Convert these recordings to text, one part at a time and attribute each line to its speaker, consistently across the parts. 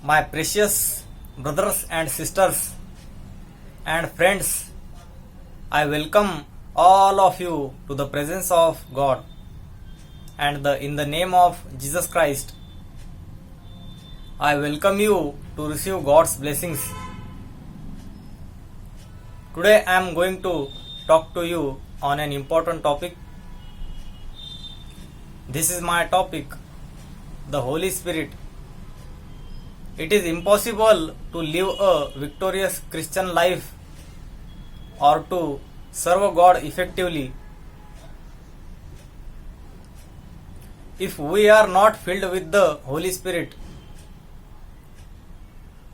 Speaker 1: My precious brothers and sisters and friends, I welcome all of you to the presence of God and in the name of Jesus Christ. I welcome you to receive God's blessings. Today I am going to talk to you on an important topic. This is my topic, the Holy Spirit. It is impossible to live a victorious Christian life or to serve God effectively if we are not filled with the Holy Spirit.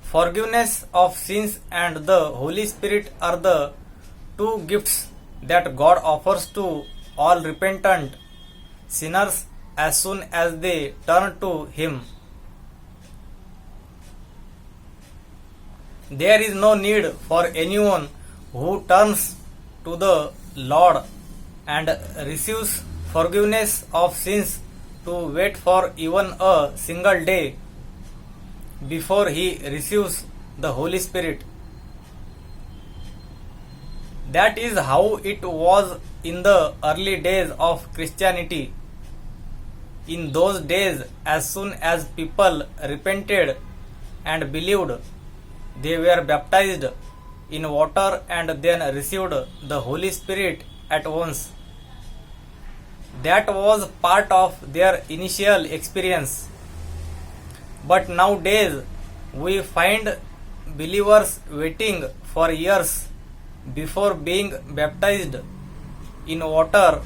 Speaker 1: Forgiveness of sins and the Holy Spirit are the two gifts that God offers to all repentant sinners as soon as they turn to Him. There is no need for anyone who turns to the Lord and receives forgiveness of sins to wait for even a single day before he receives the Holy Spirit. That is how it was in the early days of Christianity. In those days, as soon as people repented and believed, they were baptized in water and then received the Holy Spirit at once. That was part of their initial experience. But nowadays, we find believers waiting for years before being baptized in water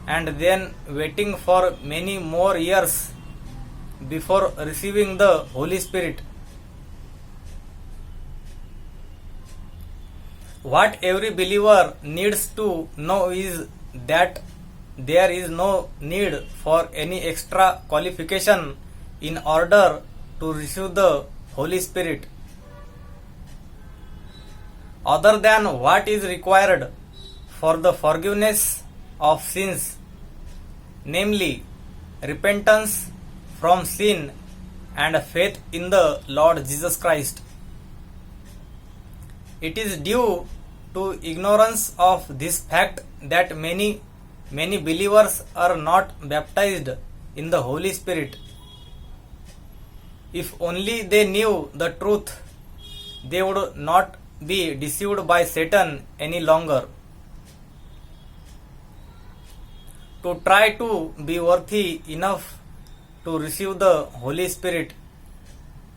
Speaker 1: and then waiting for many more years before receiving the Holy Spirit. What every believer needs to know is that there is no need for any extra qualification in order to receive the Holy Spirit other than what is required for the forgiveness of sins, namely repentance from sin and faith in the Lord Jesus Christ. It is due to ignorance of this fact that many believers are not baptized in the Holy Spirit. If only they knew the truth, they would not be deceived by Satan any longer. To try to be worthy enough to receive the Holy Spirit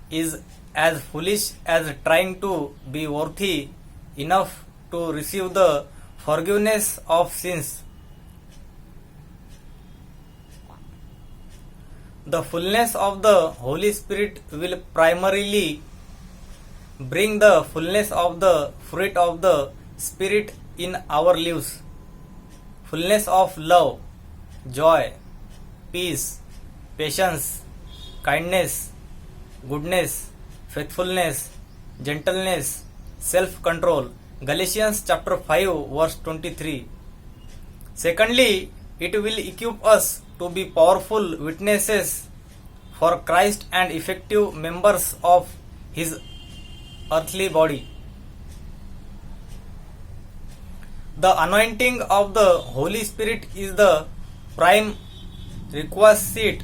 Speaker 1: is as foolish as trying to be worthy enough to receive the forgiveness of sins. The fullness of the Holy Spirit will primarily bring the fullness of the fruit of the Spirit in our lives. Fullness of love, joy, peace, patience, kindness, goodness, faithfulness, gentleness, self-control. Galatians chapter 5 verse 23. Secondly, it will equip us to be powerful witnesses for Christ and effective members of His earthly body. The anointing of the Holy Spirit is the prime requisite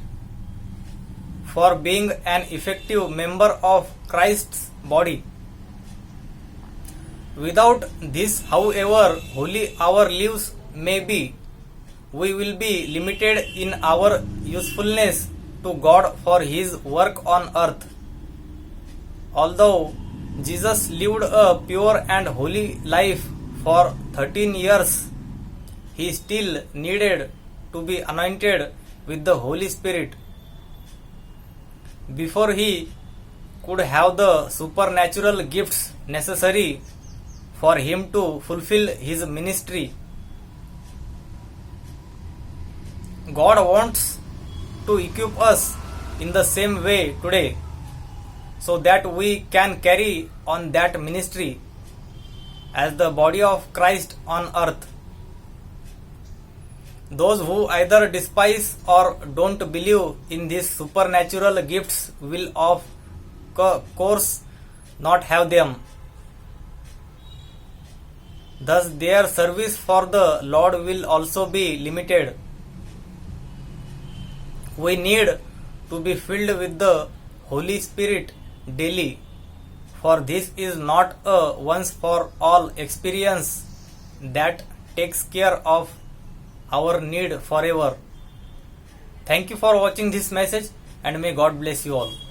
Speaker 1: for being an effective member of Christ's body. Without this, however holy our lives may be, we will be limited in our usefulness to God for His work on earth. Although Jesus lived a pure and holy life for 13 years, He still needed to be anointed with the Holy Spirit before He could have the supernatural gifts necessary for Him to fulfill His ministry. God wants to equip us in the same way today so that we can carry on that ministry as the body of Christ on earth. Those who either despise or don't believe in these supernatural gifts will of course not have them. Thus, their service for the Lord will also be limited. We need to be filled with the Holy Spirit daily, for this is not a once for all experience that takes care of our need forever. Thank you for watching this message, and may God bless you all.